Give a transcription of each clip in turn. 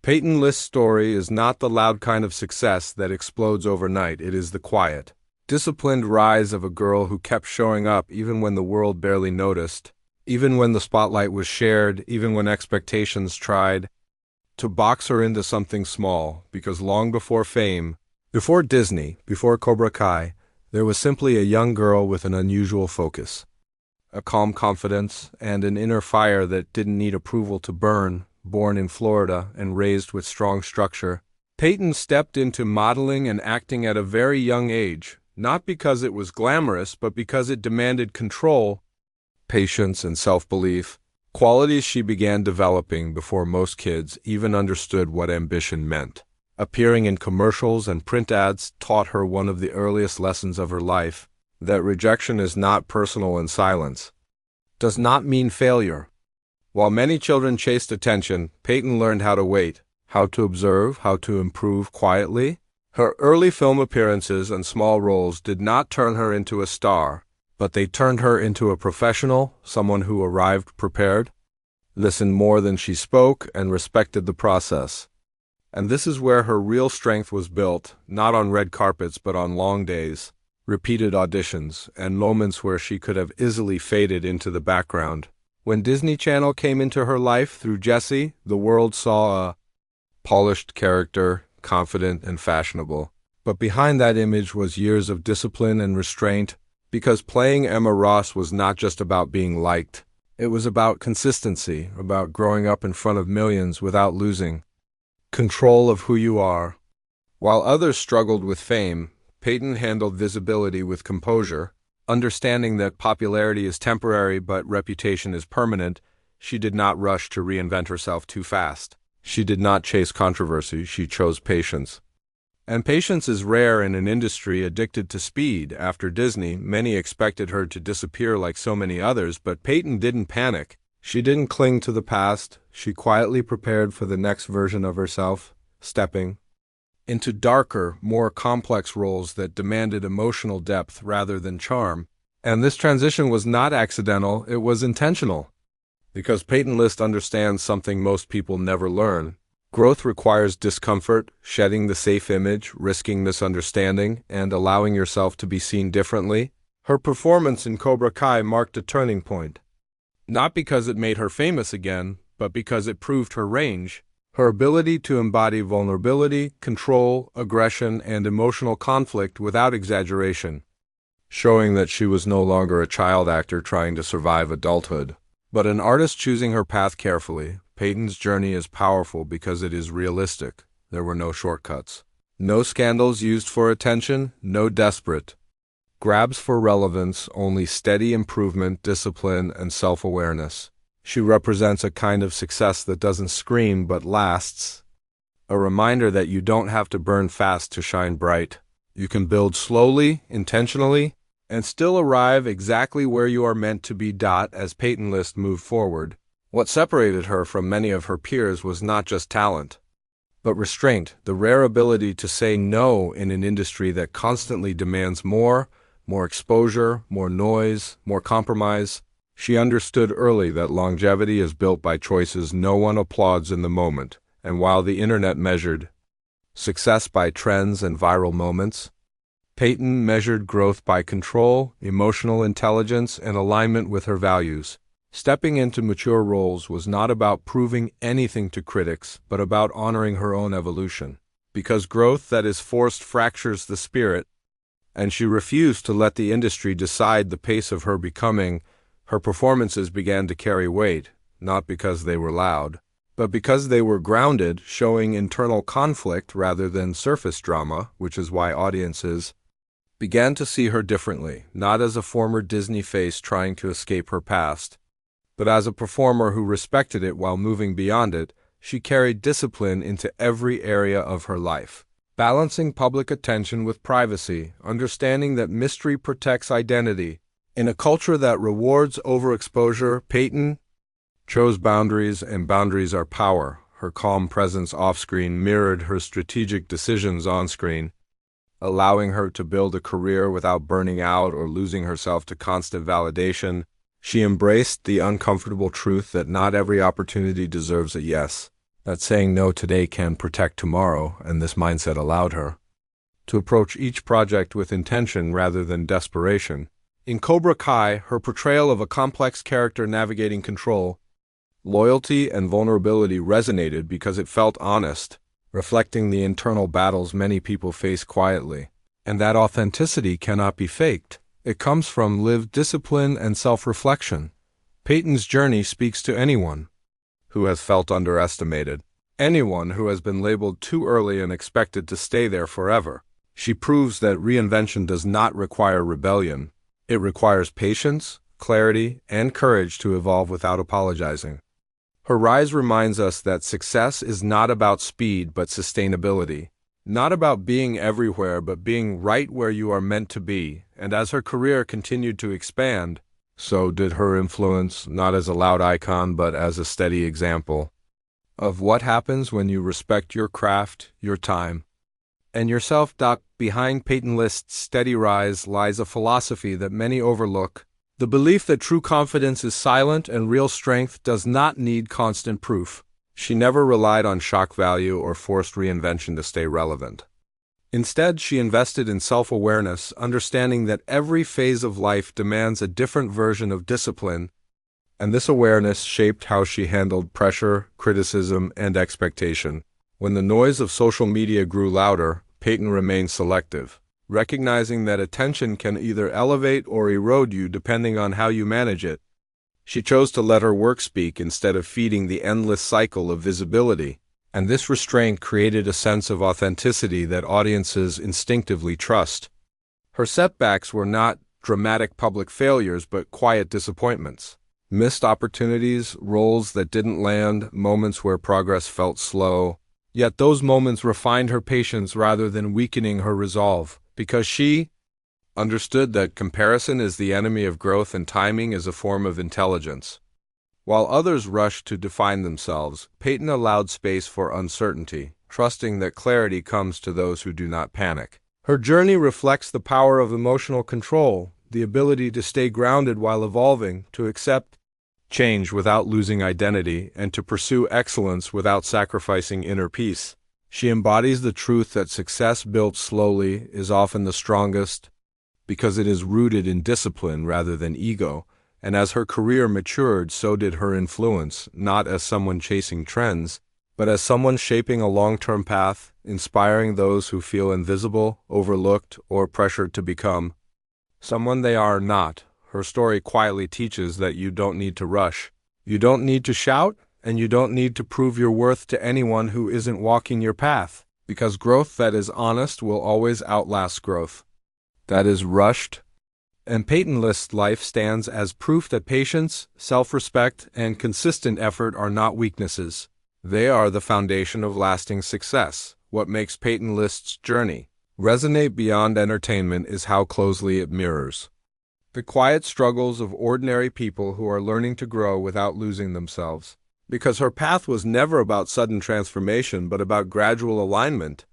Peyton List's story is not the loud kind of success that explodes overnight. It is the quiet, disciplined rise of a girl who kept showing up even when the world barely noticed, even when the spotlight was shared, even when expectations tried to box her into something small, because long before fame, before Disney, before Cobra Kai, there was simply a young girl with an unusual focus, a calm confidence, and an inner fire that didn't need approval to burn. Born in Florida and raised with strong structure, Peyton stepped into modeling and acting at a very young age, not because it was glamorous, but because it demanded control, patience, and self-belief, qualities she began developing before most kids even understood what ambition meant. Appearing in commercials and print ads taught her one of the earliest lessons of her life, that rejection is not personal and silence does not mean failure. While many children chased attention, Peyton learned how to wait, how to observe, how to improve quietly. Her early film appearances and small roles did not turn her into a star, but they turned her into a professional, someone who arrived prepared, listened more than she spoke, and respected the process. And this is where her real strength was built, not on red carpets but on long days, repeated auditions, and moments where she could have easily faded into the background. When Disney Channel came into her life through Jessie, the world saw a polished character, confident and fashionable. But behind that image was years of discipline and restraint, because playing Emma Ross was not just about being liked. It was about consistency, about growing up in front of millions without losing control of who you are. While others struggled with fame, Peyton handled visibility with composure. Understanding that popularity is temporary but reputation is permanent, she did not rush to reinvent herself too fast. She did not chase controversy, she chose patience. And patience is rare in an industry addicted to speed. After Disney, many expected her to disappear like so many others, but Peyton didn't panic. She didn't cling to the past. She quietly prepared for the next version of herself, stepping into darker, more complex roles that demanded emotional depth rather than charm. And this transition was not accidental, it was intentional. Because Peyton List understands something most people never learn. Growth requires discomfort, shedding the safe image, risking misunderstanding, and allowing yourself to be seen differently. Her performance in Cobra Kai marked a turning point. Not because it made her famous again, but because it proved her range. Her ability to embody vulnerability, control, aggression, and emotional conflict without exaggeration, showing that she was no longer a child actor trying to survive adulthood, but an artist choosing her path carefully. Peyton's journey is powerful because it is realistic. There were no shortcuts. No scandals used for attention, no desperate grabs for relevance, only steady improvement, discipline, and self-awareness. She represents a kind of success that doesn't scream but lasts. A reminder that you don't have to burn fast to shine bright. You can build slowly, intentionally, and still arrive exactly where you are meant to be. As Peyton List moved forward, what separated her from many of her peers was not just talent, but restraint, the rare ability to say no in an industry that constantly demands more exposure, more noise, more compromise. She understood early that longevity is built by choices no one applauds in the moment, and while the internet measured success by trends and viral moments, Peyton measured growth by control, emotional intelligence, and alignment with her values. Stepping into mature roles was not about proving anything to critics, but about honoring her own evolution. Because growth that is forced fractures the spirit, and she refused to let the industry decide the pace of her becoming. Her performances began to carry weight, not because they were loud, but because they were grounded, showing internal conflict rather than surface drama, which is why audiences began to see her differently, not as a former Disney face trying to escape her past, but as a performer who respected it while moving beyond it. She carried discipline into every area of her life, balancing public attention with privacy, understanding that mystery protects identity. In a culture that rewards overexposure, Peyton chose boundaries, and boundaries are power. Her calm presence off-screen mirrored her strategic decisions on-screen, allowing her to build a career without burning out or losing herself to constant validation. She embraced the uncomfortable truth that not every opportunity deserves a yes. that saying no today can protect tomorrow, and this mindset allowed her to approach each project with intention rather than desperation. In Cobra Kai, her portrayal of a complex character navigating control, loyalty, and vulnerability resonated because it felt honest, reflecting the internal battles many people face quietly. And that authenticity cannot be faked. It comes from lived discipline and self-reflection. Peyton's journey speaks to anyone who has felt underestimated, anyone who has been labeled too early and expected to stay there forever. She proves that reinvention does not require rebellion. It requires patience, clarity, and courage to evolve without apologizing. Her rise reminds us that success is not about speed but sustainability, not about being everywhere but being right where you are meant to be. And as her career continued to expand, so did her influence, not as a loud icon but as a steady example of what happens when you respect your craft, your time, and yourself. Behind Peyton List's steady rise lies a philosophy that many overlook: the belief that true confidence is silent and real strength does not need constant proof. She never relied on shock value or forced reinvention to stay relevant. Instead, she invested in self-awareness, understanding that every phase of life demands a different version of discipline, and this awareness shaped how she handled pressure, criticism, and expectation. When the noise of social media grew louder, Peyton remained selective, recognizing that attention can either elevate or erode you depending on how you manage it. She chose to let her work speak instead of feeding the endless cycle of visibility, and this restraint created a sense of authenticity that audiences instinctively trust. Her setbacks were not dramatic public failures but quiet disappointments. Missed opportunities, roles that didn't land, moments where progress felt slow. Yet those moments refined her patience rather than weakening her resolve, because she understood that comparison is the enemy of growth and timing is a form of intelligence. While others rushed to define themselves, Peyton allowed space for uncertainty, trusting that clarity comes to those who do not panic. Her journey reflects the power of emotional control, the ability to stay grounded while evolving, to accept change without losing identity, and to pursue excellence without sacrificing inner peace. She embodies the truth that success built slowly is often the strongest because it is rooted in discipline rather than ego. And as her career matured, so did her influence, not as someone chasing trends, but as someone shaping a long-term path, inspiring those who feel invisible, overlooked, or pressured to become someone they are not. Her story quietly teaches that you don't need to rush, you don't need to shout, and you don't need to prove your worth to anyone who isn't walking your path, because growth that is honest will always outlast growth that is rushed. And Peyton List's life stands as proof that patience, self-respect, and consistent effort are not weaknesses. They are the foundation of lasting success. What makes Peyton List's journey resonate beyond entertainment is how closely it mirrors the quiet struggles of ordinary people who are learning to grow without losing themselves. Because her path was never about sudden transformation, but about gradual alignment.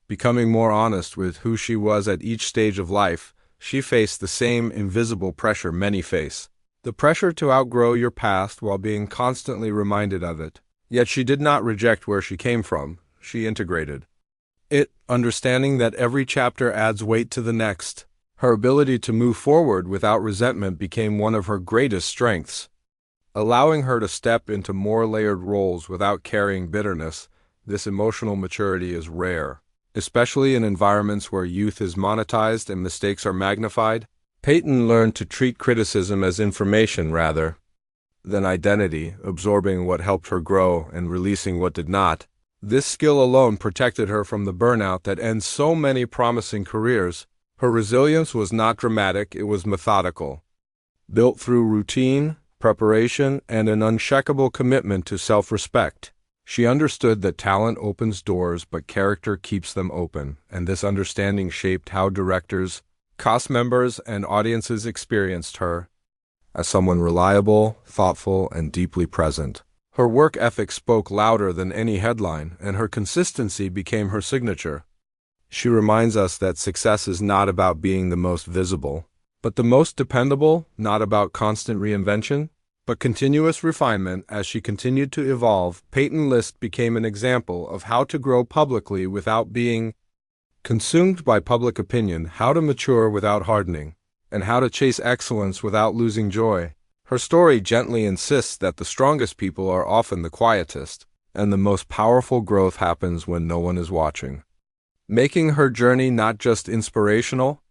Becoming more honest with who she was at each stage of life, she faced the same invisible pressure many face. The pressure to outgrow your past while being constantly reminded of it. Yet she did not reject where she came from, she integrated it, understanding that every chapter adds weight to the next. Her ability to move forward without resentment became one of her greatest strengths, allowing her to step into more layered roles without carrying bitterness. This emotional maturity is rare, especially in environments where youth is monetized and mistakes are magnified. Peyton learned to treat criticism as information rather than identity, absorbing what helped her grow and releasing what did not. This skill alone protected her from the burnout that ends so many promising careers. Her resilience was not dramatic, it was methodical, built through routine, preparation, and an unshakable commitment to self-respect. She understood that talent opens doors, but character keeps them open, and this understanding shaped how directors, cast members, and audiences experienced her as someone reliable, thoughtful, and deeply present. Her work ethic spoke louder than any headline, and her consistency became her signature. She reminds us that success is not about being the most visible, but the most dependable, not about constant reinvention, but but continuous refinement. As she continued to evolve, Peyton List became an example of how to grow publicly without being consumed by public opinion, how to mature without hardening, and how to chase excellence without losing joy. Her story gently insists that the strongest people are often the quietest, and the most powerful growth happens when no one is watching. Making her journey not just inspirational,